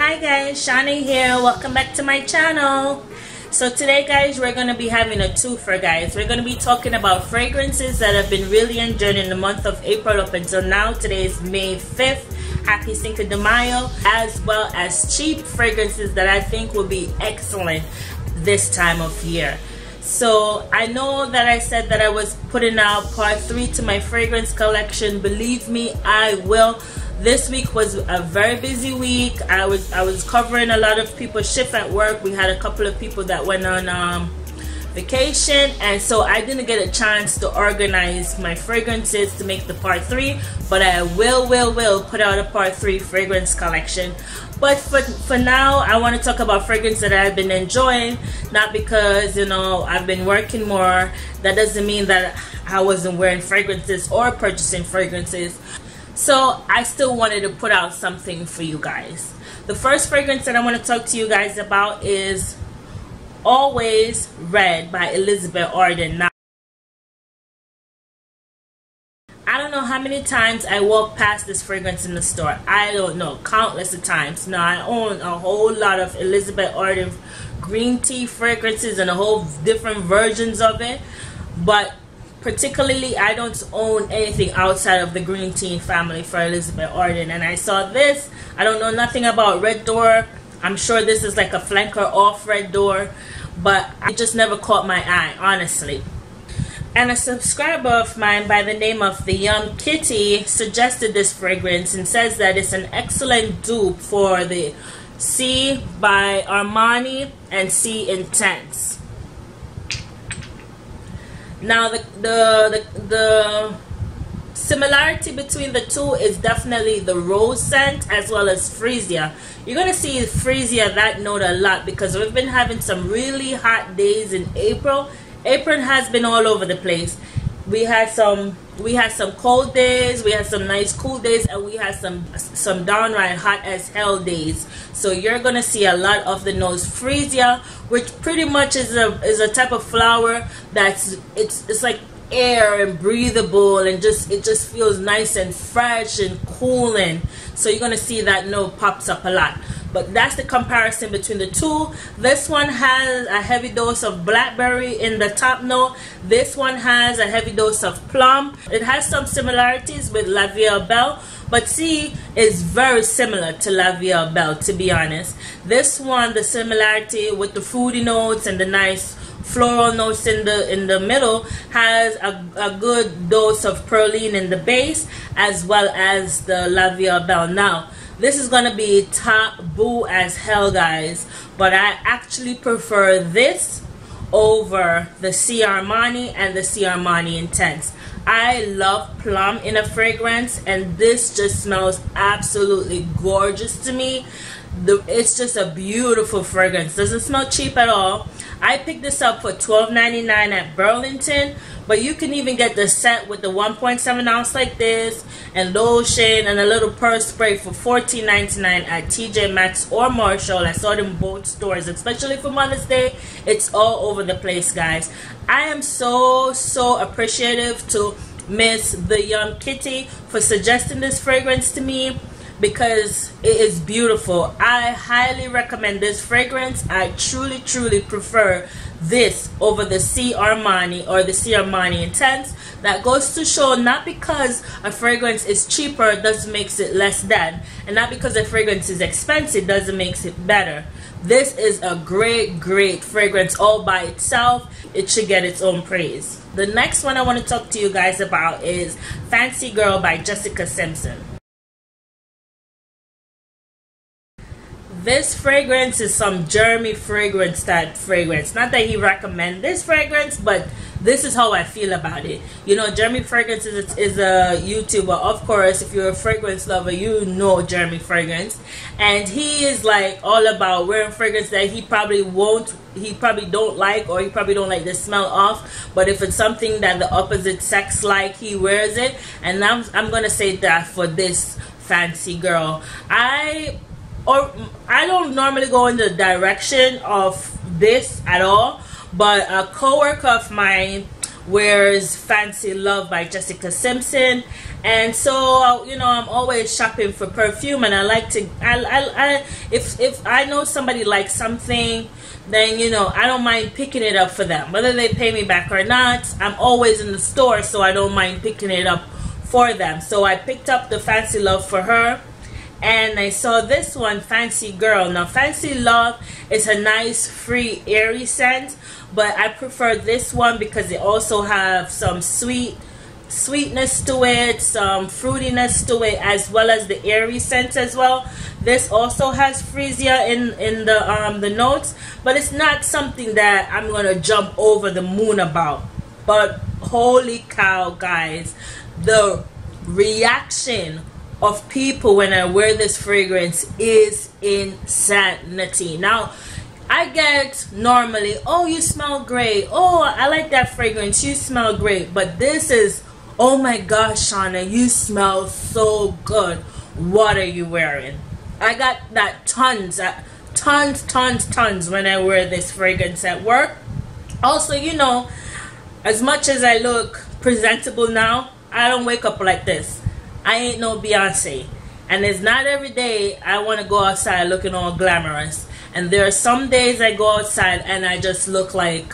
Hi guys, Shani here. Welcome back to my channel. So today guys, we're going to be having a twofer guys. We're going to be talking about fragrances that have been really enjoyed in the month of April up until now. Today is May 5th. Happy Cinco de Mayo. As well as cheap fragrances that I think will be excellent this time of year. So I know that I said that I was putting out part 3 to my fragrance collection. Believe me, I will. This week was a very busy week. I was covering a lot of people's shift at work. We had a couple of people that went on vacation, and so I didn't get a chance to organize my fragrances to make the part 3, but I will put out a part 3 fragrance collection. But for now, I want to talk about fragrances that I've been enjoying, not because, you know, I've been working more. That doesn't mean that I wasn't wearing fragrances or purchasing fragrances. So I still wanted to put out something for you guys. The first fragrance that I want to talk to you guys about is Always Red by Elizabeth Arden. Now, I don't know how many times I walked past this fragrance in the store. I don't know, countless of times. Now I own a whole lot of Elizabeth Arden green tea fragrances and a whole different versions of it, but particularly I don't own anything outside of the green tea family for Elizabeth Arden. And I saw this. I don't know nothing about Red Door. I'm sure this is like a flanker off Red Door, but it just never caught my eye, honestly. And a subscriber of mine by the name of the Young Kitty suggested this fragrance and says that it's an excellent dupe for the C by Armani and C Intense. Now the similarity between the two is definitely the rose scent as well as freesia. You're gonna see freesia, that note, a lot because we've been having some really hot days in April. April has been all over the place. We had some cold days, we had some nice cool days, and we had some downright hot as hell days. So you're gonna see a lot of the nose freesia, which pretty much is a type of flower that's it's like air and breathable, and it just feels nice and fresh and cooling. So you're gonna see that note pops up a lot. But that's the comparison between the two. This one has a heavy dose of blackberry in the top note. This one has a heavy dose of plum. It has some similarities with La Vie Belle, but C is very similar to La Vie Belle, to be honest. This one, the similarity with the fruity notes and the nice floral notes in the middle, has a good dose of praline in the base as well as the La Vie Belle. Now, this is gonna be taboo as hell, guys, but I actually prefer this over the C Armani and the C Armani Intense. I love plum in a fragrance, and this just smells absolutely gorgeous to me. It's just a beautiful fragrance. Doesn't smell cheap at all. I picked this up for $12.99 at Burlington, but you can even get the set with the 1.7 ounce like this, and lotion and a little purse spray for $14.99 at TJ Maxx or Marshall. I saw them both stores, especially for Mother's Day. It's all over the place, guys. I am so appreciative to Miss the Young Kitty for suggesting this fragrance to me, because it is beautiful. I highly recommend this fragrance. I truly prefer this over the C Armani or the C Armani Intense. That goes to show, not because a fragrance is cheaper doesn't make it less than, and not because a fragrance is expensive doesn't make it better. This is a great fragrance all by itself. It should get its own praise. The next one I want to talk to you guys about is Fancy Girl by Jessica Simpson. This fragrance is some Jeremy Fragrance type fragrance. Not that he recommends this fragrance, but this is how I feel about it. You know, Jeremy Fragrance is a YouTuber. Of course, if you're a fragrance lover, you know Jeremy Fragrance. And he is like all about wearing fragrance that he probably don't like, or he probably don't like the smell of. But if it's something that the opposite sex like, he wears it. And I'm going to say that for this Fancy Girl. I don't normally go in the direction of this at all, but a coworker of mine wears Fancy Love by Jessica Simpson, And so, you know, I'm always shopping for perfume, and I like to, if I know somebody likes something, then, you know, I don't mind picking it up for them. Whether they pay me back or not, I'm always in the store, so I don't mind picking it up for them. So I picked up the Fancy Love for her, and I saw this one, Fancy Girl. Now, Fancy Love is a nice, free, airy scent, but I prefer this one because it also have some sweetness to it, some fruitiness to it, as well as the airy scent as well. This also has freesia in the notes, but it's not something that I'm gonna jump over the moon about. But holy cow, guys, the reaction of people when I wear this fragrance is insanity. Now, I get normally, oh, you smell great, oh, I like that fragrance, you smell great, but this is, oh my gosh, Shauna, you smell so good, what are you wearing? I got that tons when I wear this fragrance at work. Also, you know, as much as I look presentable now, I don't wake up like this. I ain't no Beyonce, and it's not every day I want to go outside looking all glamorous. And there are some days I go outside and I just look like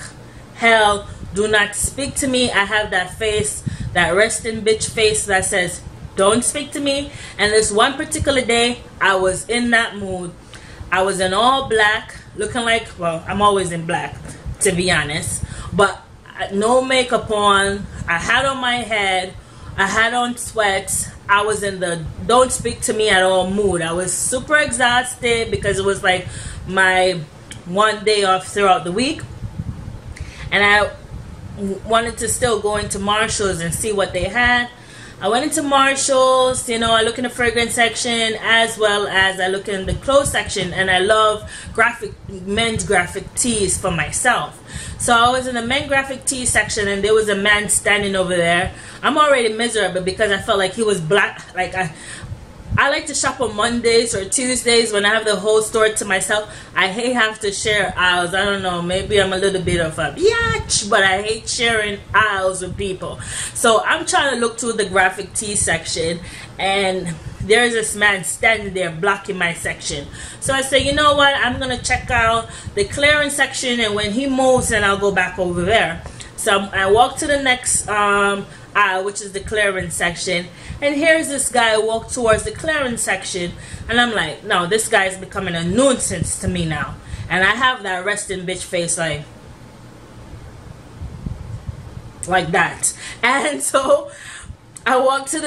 hell. Do not speak to me. I have that face, that resting bitch face that says, don't speak to me. And this one particular day, I was in that mood. I was in all black, looking like, well, I'm always in black, to be honest, but no makeup on. I had on my head, I had on sweats. I was in the don't speak to me at all mood. I was super exhausted because it was like my one day off throughout the week, and I wanted to still go into Marshall's and see what they had. I went into Marshall's, you know, I look in the fragrance section as well as I look in the clothes section, and I love men's graphic tees for myself. So I was in the men graphic tee section, and there was a man standing over there. I'm already miserable because I felt like he was black. Like I like to shop on Mondays or Tuesdays when I have the whole store to myself. I hate have to share aisles. I don't know, maybe I'm a little bit of a biatch, but I hate sharing aisles with people. So I'm trying to look through the graphic tee section, and there's this man standing there blocking my section. So I say, you know what, I'm gonna check out the clearance section, and when he moves, then I'll go back over there. So I walk to the next aisle, which is the clearance section, and here's this guy walk towards the clearance section, and I'm like, no, this guy is becoming a nuisance to me now. And I have that resting bitch face like that. And so I walk to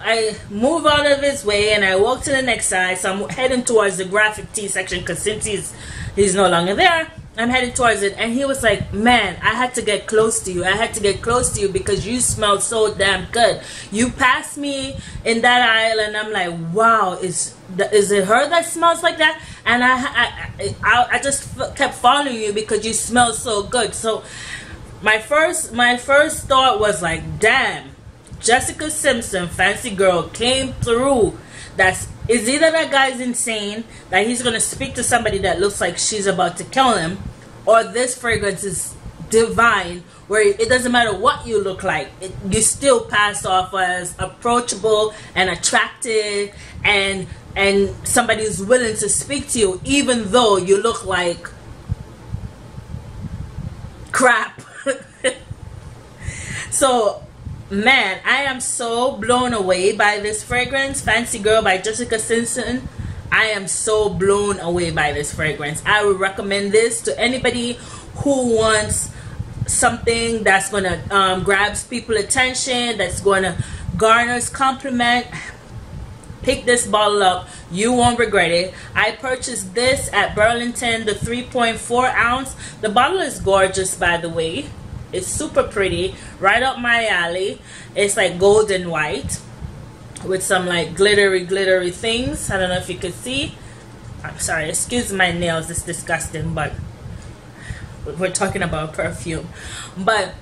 I move out of his way, and I walk to the next side. So I'm heading towards the graphic tee section, because since he's no longer there, I'm heading towards it. And he was like, man, I had to get close to you. I had to get close to you because you smell so damn good. You passed me in that aisle, and I'm like, wow, is it her that smells like that? And I just kept following you because you smell so good. So my first thought was like, damn, Jessica Simpson, Fancy Girl, came through. Is either that guy's insane, that he's going to speak to somebody that looks like she's about to kill him, or this fragrance is divine, where it doesn't matter what you look like, you still pass off as approachable and attractive, and somebody who's willing to speak to you even though you look like crap. So man, I am so blown away by this fragrance, Fancy Girl by Jessica Simpson. I am so blown away by this fragrance. I would recommend this to anybody who wants something that's going to grabs people's attention, that's going to garner's compliment. Pick this bottle up. You won't regret it. I purchased this at Burlington, the 3.4 ounce. The bottle is gorgeous, by the way. It's super pretty, right up my alley. It's like golden white with some like glittery things. I don't know if you could see. I'm sorry, excuse my nails, it's disgusting, but we're talking about perfume. But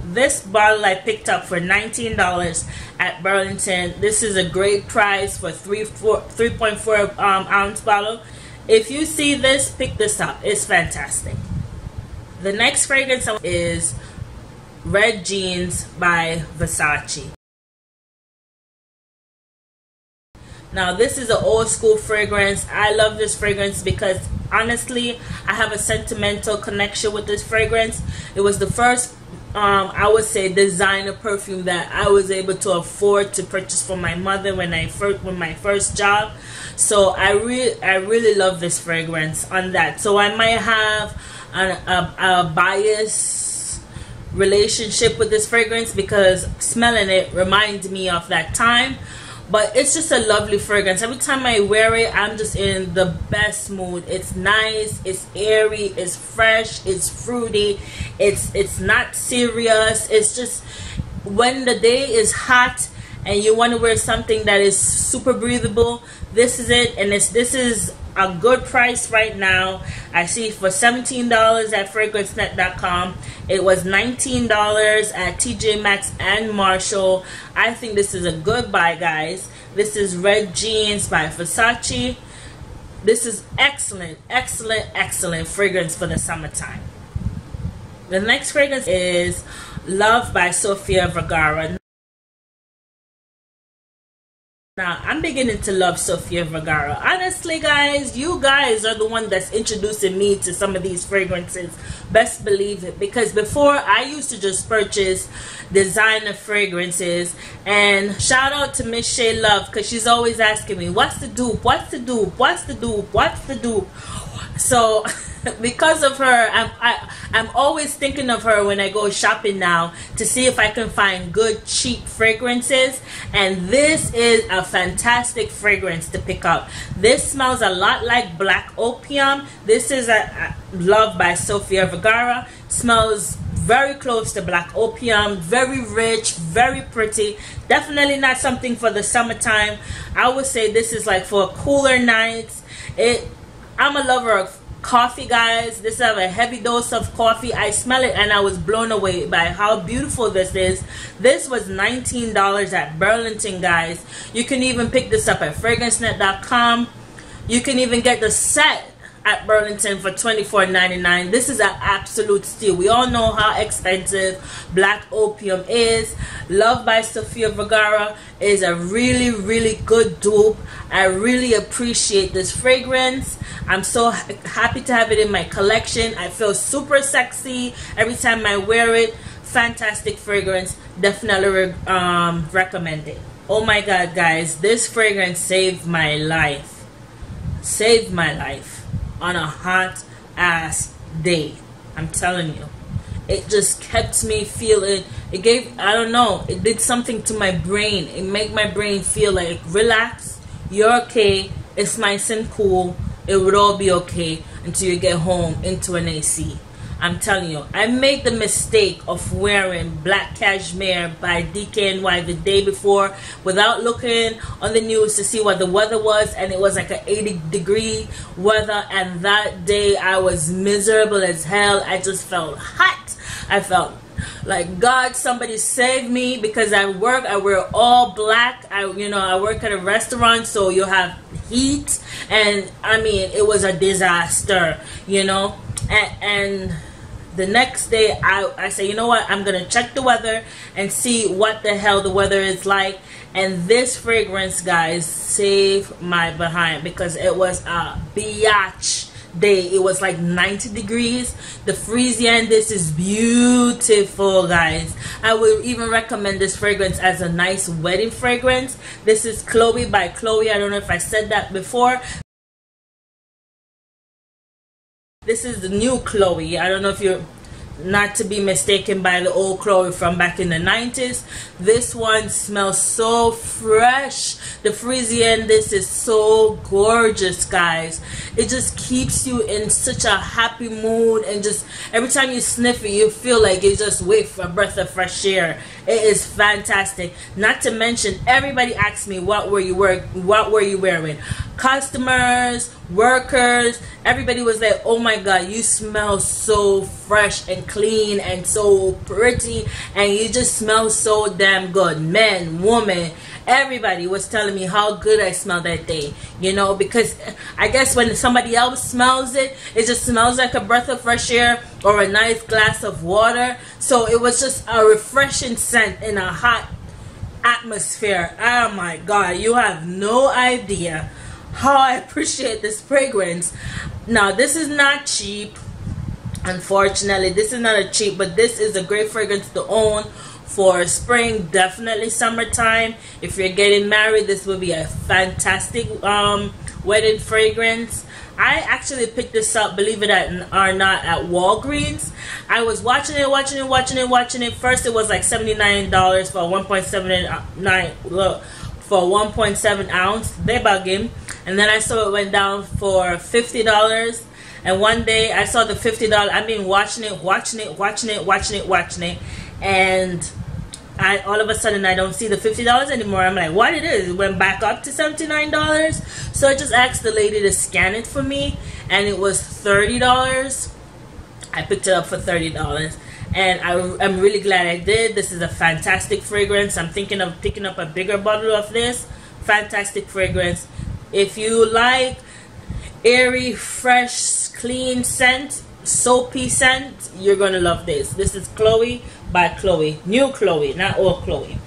this bottle I picked up for $19 at Burlington. This is a great price for 3.4 ounce bottle. If you see this, pick this up. It's fantastic. The next fragrance is Red Jeans by Versace. Now this is an old school fragrance. I love this fragrance because honestly I have a sentimental connection with this fragrance. It was the first I would say designer perfume that I was able to afford to purchase for my mother when my first job. So I really love this fragrance on that. So I might have a bias relationship with this fragrance because smelling it reminds me of that time. But it's just a lovely fragrance. Every time I wear it, I'm just in the best mood. It's nice, it's airy, it's fresh, it's fruity, it's not serious. It's just when the day is hot and you want to wear something that is super breathable, this is it. And this is a good price right now. I see for $17 at fragrancenet.com. It was $19 at TJ Maxx and Marshall. I think this is a good buy, guys. This is Red Jeans by Versace. This is excellent, excellent, excellent fragrance for the summertime. The next fragrance is Love by Sofia Vergara. Now, I'm beginning to love Sofia Vergara. Honestly, guys, you guys are the one that's introducing me to some of these fragrances. Best believe it. Because before, I used to just purchase designer fragrances. And shout out to Miss Shay Love, because she's always asking me, what's the dupe? What's the dupe? What's the dupe? What's the dupe? So because of her, I'm always thinking of her when I go shopping now to see if I can find good cheap fragrances, and this is a fantastic fragrance to pick up. This smells a lot like Black Opium. This is a Love by Sofia Vergara. Smells very close to Black Opium, very rich, very pretty. Definitely not something for the summertime. I would say this is like for cooler nights. I'm a lover of coffee, guys. This have a heavy dose of coffee. I smell it and I was blown away by how beautiful this is. This was $19 at Burlington, guys. You can even pick this up at fragrancenet.com. You can even get the set at Burlington for $24.99. This is an absolute steal. We all know how expensive Black Opium is. Love by Sofia Vergara is a really, really good dupe. I really appreciate this fragrance. I'm so happy to have it in my collection. I feel super sexy every time I wear it. Fantastic fragrance. Definitely recommend it. Oh my god, guys, this fragrance saved my life. Saved my life on a hot ass day. I'm telling you, it just kept me feeling, it gave, I don't know, it did something to my brain. It made my brain feel like, relax, you're okay, it's nice and cool, it would all be okay until you get home into an AC. I'm telling you, I made the mistake of wearing Black Cashmere by DKNY the day before without looking on the news to see what the weather was, and it was like an 80-degree weather, and that day I was miserable as hell. I just felt hot. I felt like, God, somebody save me, because I wear all black. I work at a restaurant, so you have heat, and I mean, it was a disaster, and the next day I say, you know what, I'm gonna check the weather and see what the hell the weather is like. And this fragrance, guys, saved my behind, because it was a biatch day. It was like 90 degrees. The Frisian, this is beautiful, guys. I would even recommend this fragrance as a nice wedding fragrance. This is Chloe by Chloe. I don't know if I said that before. This is the new Chloe. I don't know if you're, not to be mistaken by the old Chloe from back in the 90s. This one smells so fresh. The Frisian, this is so gorgeous, guys. It just keeps you in such a happy mood, and just every time you sniff it, you feel like you just wait for a breath of fresh air. It is fantastic. Not to mention, everybody asks me, what were you wearing? Customers, workers, everybody was like, oh my god, you smell so fresh and clean and so pretty, and you just smell so damn good. Men, women, everybody was telling me how good I smelled that day, because I guess when somebody else smells it, it just smells like a breath of fresh air or a nice glass of water. So it was just a refreshing scent in a hot atmosphere. Oh my god, you have no idea how I appreciate this fragrance. Now this is not cheap, unfortunately. This is not a cheap, but this is a great fragrance to own for spring, definitely summertime. If you're getting married, this will be a fantastic wedding fragrance. I actually picked this up, believe it or not, at Walgreens. I was watching it. First it was like $79 for 1.7 ounce. They bugging. And then I saw it went down for $50. And one day I saw the $50. I've been watching it. And all of a sudden I don't see the $50 anymore. I'm like, what it is? It went back up to $79. So I just asked the lady to scan it for me, and it was $30. I picked it up for $30, and I'm really glad I did. This is a fantastic fragrance. I'm thinking of picking up a bigger bottle of this. Fantastic fragrance. If you like airy, fresh, clean scent, soapy scent, you're gonna love this. This is Chloe by Chloe. New Chloe, not old Chloe.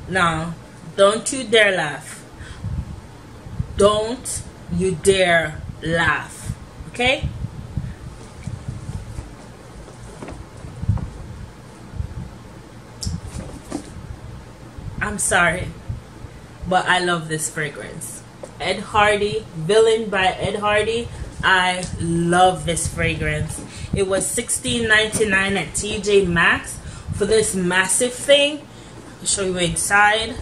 Now, don't you dare laugh. Don't you dare laugh. Okay? I'm sorry, but I love this fragrance. Ed Hardy, VILLIAN by Ed Hardy. I love this fragrance. It was $16.99 at TJ Maxx for this massive thing. I'll show you inside.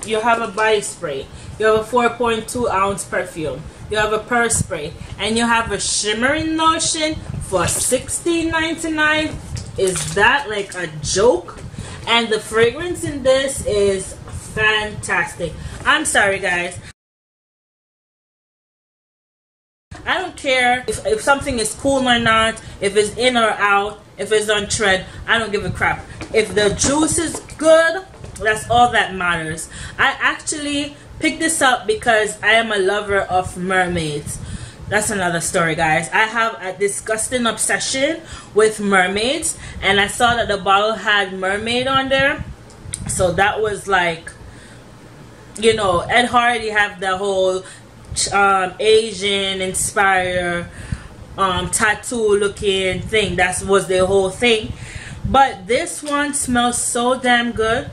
You have a body spray. You have a 4.2 ounce perfume. You have a purse spray. And you have a shimmering lotion for $16.99. Is that like a joke? And the fragrance in this is fantastic. I'm sorry, guys. I don't care if something is cool or not, if it's in or out, if it's on trend. I don't give a crap. If the juice is good, that's all that matters. I actually picked this up because I am a lover of mermaids. That's another story, guys. I have a disgusting obsession with mermaids, and I saw that the bottle had mermaid on there. So that was like, you know, Ed Hardy have the whole Asian inspired tattoo looking thing. That was the whole thing. But this one smells so damn good.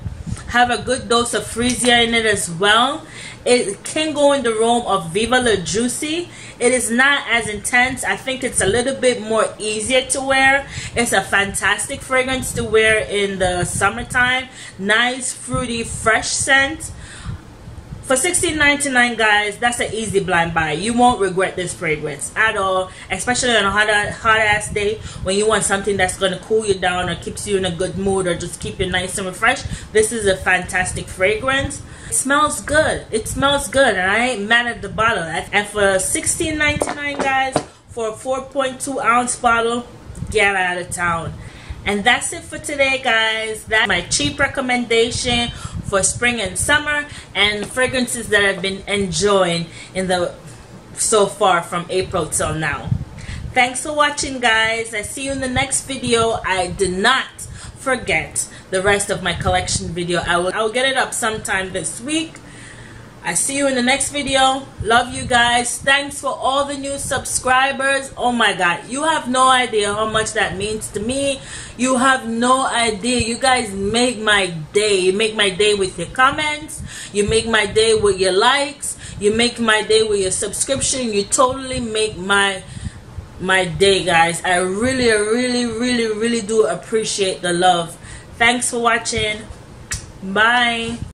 Have a good dose of freesia in it as well. It can go in the realm of Viva La Juicy. It is not as intense. I think it's a little bit more easier to wear. It's a fantastic fragrance to wear in the summertime. Nice, fruity, fresh scent. For $16.99, guys, that's an easy blind buy. You won't regret this fragrance at all, especially on a hot ass day when you want something that's going to cool you down or keeps you in a good mood or just keep you nice and refreshed. This is a fantastic fragrance. It smells good. It smells good, and I ain't mad at the bottle. And for $16.99, guys, for a 4.2 ounce bottle, get out of town. And that's it for today, guys. That's my cheap recommendation for spring and summer, and fragrances that I've been enjoying so far from April till now. Thanks for watching, guys. I see you in the next video. I did not forget the rest of my collection video. I will get it up sometime this week. I see you in the next video. Love you guys. Thanks for all the new subscribers. Oh my god, you have no idea how much that means to me. You have no idea. You guys make my day. You make my day with your comments. You make my day with your likes. You make my day with your subscription. You totally make my day, guys. I really do appreciate the love. Thanks for watching. Bye.